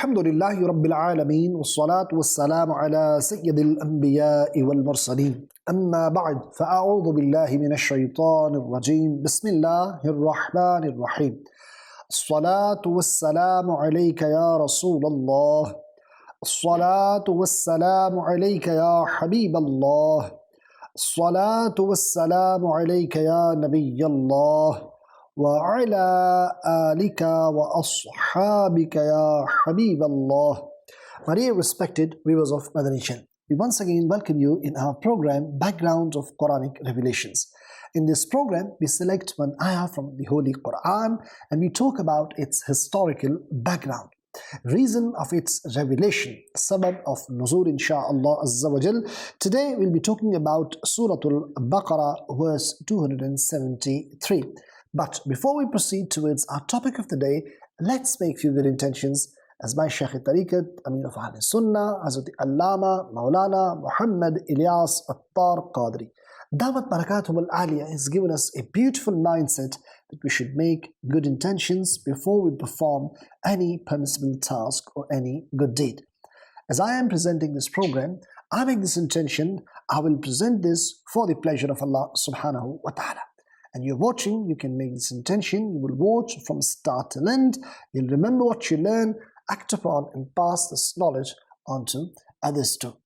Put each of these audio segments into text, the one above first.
الحمد لله رب العالمين والصلاة والسلام على سيد الأنبياء والمرسلين أما بعد فأعوذ بالله من الشيطان الرجيم بسم الله الرحمن الرحيم الصلاة والسلام عليك يا رسول الله الصلاة والسلام عليك يا حبيب الله الصلاة والسلام عليك يا نبي الله وعلى آلك وأصحابك يا حبيب Allah. My dear respected viewers of Madani Channel, we once again welcome you in our program Background of Quranic Revelations. In this program, we select one ayah from the Holy Quran and we talk about its historical background, reason of its revelation, sabab of nuzul insha'Allah Azza wa Jal. Today we'll be talking about Surah Al-Baqarah verse 273. But before we proceed towards our topic of the day, let's make few good intentions as my Shaykh Tariqat, Amir of Ahl Sunnah, Hazrat Allama, Maulana, Muhammad Ilyas Attar Qadri. Dawat Barakatuh al-Aliyah has given us a beautiful mindset that we should make good intentions before we perform any permissible task or any good deed. As I am presenting this program, I make this intention, I will present this for the pleasure of Allah subhanahu wa ta'ala. And you're watching, you can make this intention, you will watch from start to end, you'll remember what you learn, act upon and pass this knowledge on to others too.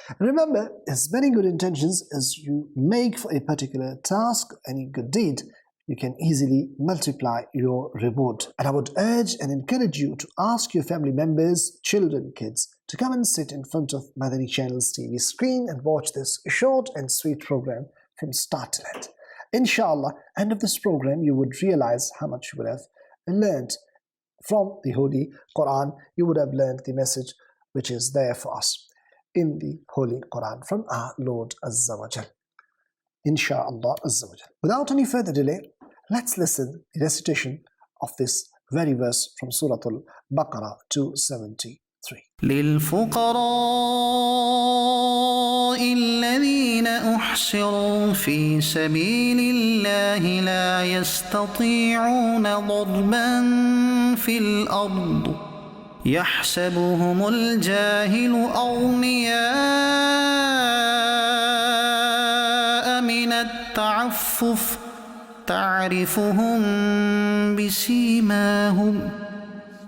And remember, as many good intentions as you make for a particular task, any good deed, you can easily multiply your reward. And I would urge and encourage you to ask your family members, children, kids, to come and sit in front of Madani Channel's TV screen and watch this short and sweet program from start to end. Inshallah, end of this program, you would realize how much you would have learned from the Holy Quran. You would have learned the message which is there for us in the Holy Quran from our Lord Azza wa Jal. Inshallah Azza wa Jal. Without any further delay, let's listen the recitation of this very verse from Surah Al-Baqarah 273. للفقراء الذين أحصروا في سبيل الله لا يستطيعون ضربا في الأرض يحسبهم الجاهل أغنياء من التعفف تعرفهم بسيماهم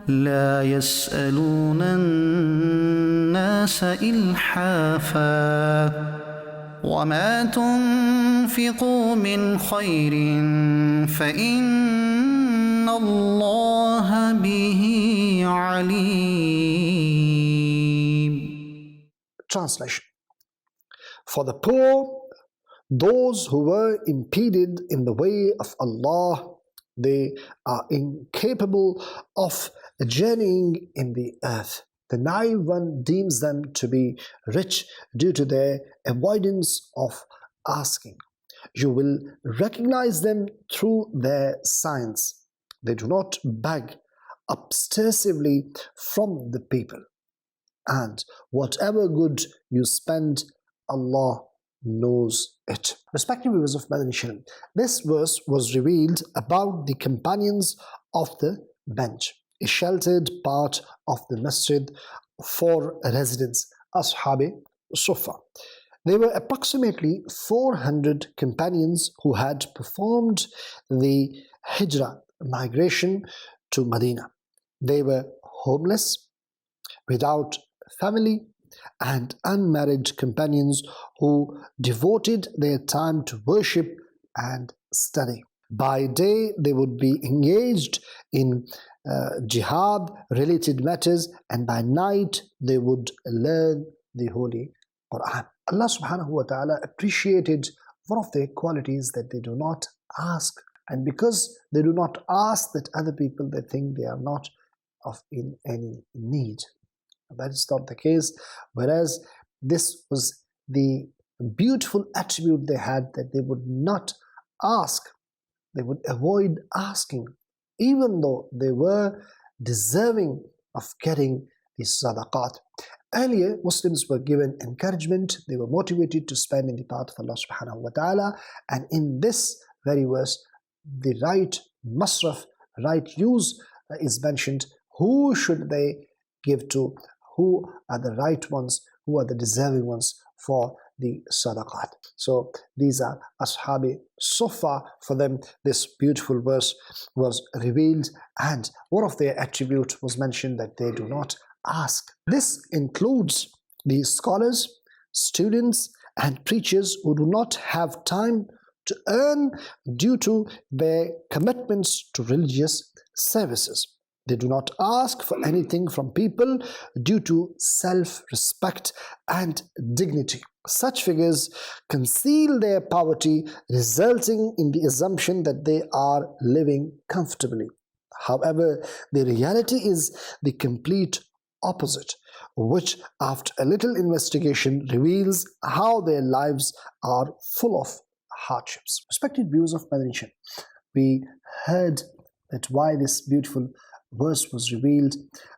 لا يسألون الناس إلحافا وما تنفقوا من خير فإن الله به عليم. Translation. For the poor, those who were impeded in the way of Allah, they are incapable of journeying in the earth. The naive one deems them to be rich due to their avoidance of asking. You will recognize them through their signs. They do not beg obsessively from the people. And whatever good you spend, Allah knows it. Respected viewers of Madani Channel, this verse was revealed about the companions of the bench, a sheltered part of the masjid for residents, Ashab-e-Suffa. There were approximately 400 companions who had performed the hijrah, migration to Medina. They were homeless, without family, and unmarried companions who devoted their time to worship and study. By day, they would be engaged in jihad-related matters, and by night, they would learn the Holy Quran. Allah subhanahu wa ta'ala appreciated one of their qualities, that they do not ask. And because they do not ask, that other people, they think they are not in any need. That is not the case, whereas this was the beautiful attribute they had, that they would not ask, they would avoid asking, even though they were deserving of getting the sadaqat. Earlier, Muslims were given encouragement, they were motivated to spend in the path of Allah subhanahu wa ta'ala, and in this very verse, the right masraf, right use is mentioned. Who should they give to who are the right ones, who are the deserving ones for the sadaqat. So these are Ashab-e-Suffa. For them this beautiful verse was revealed, and one of their attributes was mentioned, that they do not ask. This includes the scholars, students and preachers who do not have time to earn due to their commitments to religious services. They do not ask for anything from people due to self-respect and dignity. Such figures conceal their poverty, resulting in the assumption that they are living comfortably. However, the reality is the complete opposite, which after a little investigation reveals how their lives are full of hardships. Respected viewers of Madani Channel, we heard that why this beautiful verse was revealed,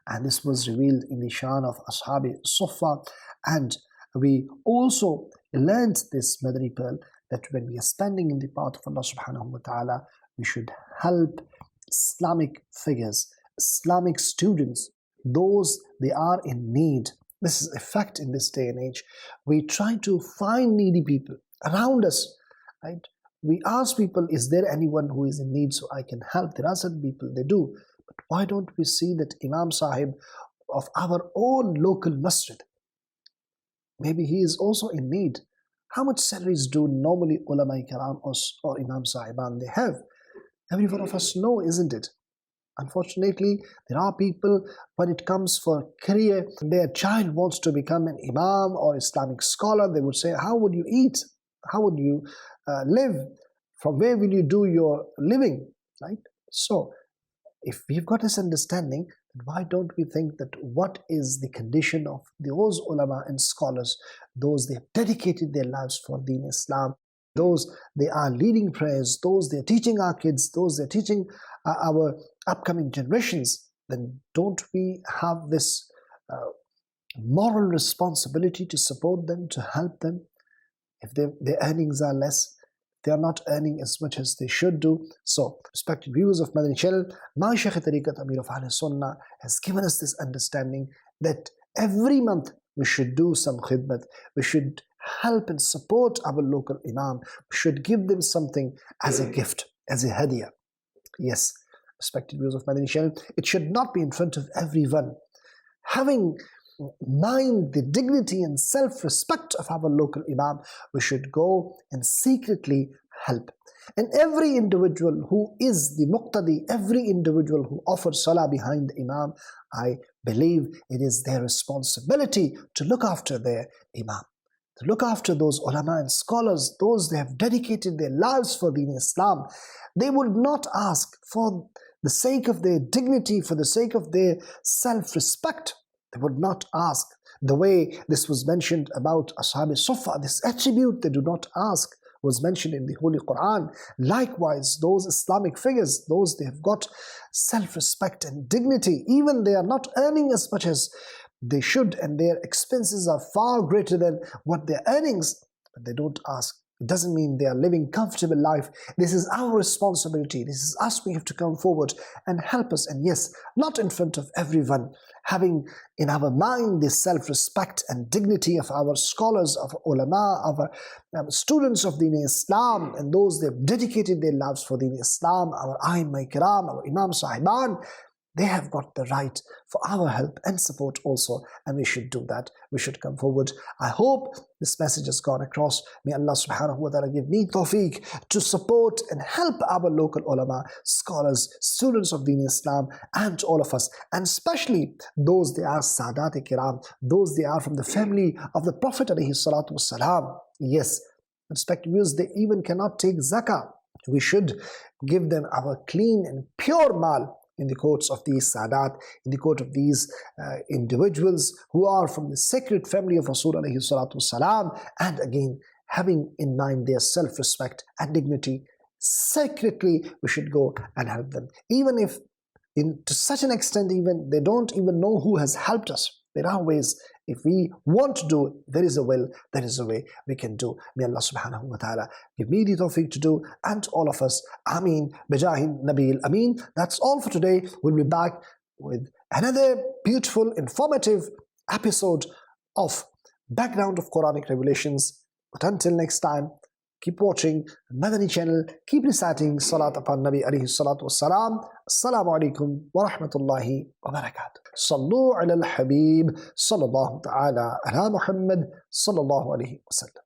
and this was revealed in the shan of Ashab-e-Suffa, and we also learned this Madani pearl, that when we are spending in the path of Allah subhanahu wa ta'ala, we should help Islamic figures, Islamic students, those they are in need. This is a fact in this day and age. We try to find needy people around us, right? We ask people, is there anyone who is in need so I can help? There are certain people, they do. But why don't we see that Imam Sahib of our own local masjid, maybe he is also in need? How much salaries do normally ulama karam or Imam Sahiban they have? Every one of us know, isn't it? Unfortunately, there are people, when it comes for career, their child wants to become an imam or Islamic scholar, they would say, how would you eat? How would you live? From where will you do your living? Right? So, if we've got this understanding, why don't we think that what is the condition of those ulama and scholars, those they have dedicated their lives for Deen Islam, those they are leading prayers, those they are teaching our kids, those they are teaching our upcoming generations, then don't we have this moral responsibility to support them, to help them? If their earnings are less, they are not earning as much as they should do. So, respected viewers of Madani Channel, my Shaykh Tariqat Amir of Ahl Sunnah has given us this understanding that every month we should do some khidmat, we should help and support our local imam, we should give them something as a gift, as a hadiyah. Yes, respected viewers of Madani Channel, it should not be in front of everyone. Having mind the dignity and self-respect of our local imam, we should go and secretly help. And every individual who is the muqtadi, every individual who offers salah behind the imam, I believe it is their responsibility to look after their imam, to look after those ulama and scholars, those they have dedicated their lives for Deen Islam. They would not ask for the sake of their dignity, for the sake of their self-respect. They would not ask. The way this was mentioned about Ashab-e-Suffa, this attribute they do not ask, was mentioned in the Holy Quran. Likewise, those Islamic figures, those they have got self-respect and dignity, even they are not earning as much as they should, and their expenses are far greater than what their earnings, but they don't ask. It doesn't mean they are living comfortable life. This is our responsibility. This is us. We have to come forward and help us. And yes, not in front of everyone, having in our mind this self-respect and dignity of our scholars, of ulama, of our students of Deen Islam, and those that have dedicated their lives for Deen Islam, our Aimma Kiram, our Imam Sahiban. They have got the right for our help and support also, and we should do that. We should come forward. I hope this message has gone across. May Allah subhanahu wa ta'ala give me tawfiq to support and help our local ulama, scholars, students of Deen Islam, and all of us, and especially those they are Sadat-e-Kiram, those they are from the family of the Prophet alayhi salatu wassalam. Yes, respected viewers, they even cannot take zakah. We should give them our clean and pure mal in the courts of these Sadat, in the court of these individuals who are from the sacred family of Rasul alayhi salatu wasalam, and again, having in mind their self-respect and dignity, secretly we should go and help them. Even if, to such an extent, even they don't even know who has helped us. There are ways. If we want to do it, there is a will, there is a way we can do. May Allah subhanahu wa ta'ala give me the tawfiq to do, and all of us. Ameen. Bijahin Nabil Ameen. That's all for today. We'll be back with another beautiful, informative episode of Background of Quranic Revelations. But until next time, keep watching Madani Channel, keep reciting Salat upon Nabi alayhi salatu wassalam. Assalamu alaikum wa rahmatullahi wa barakatuh. Sallu ala al-Habib sallallahu ta'ala ala Muhammad sallallahu alayhi wa sallam.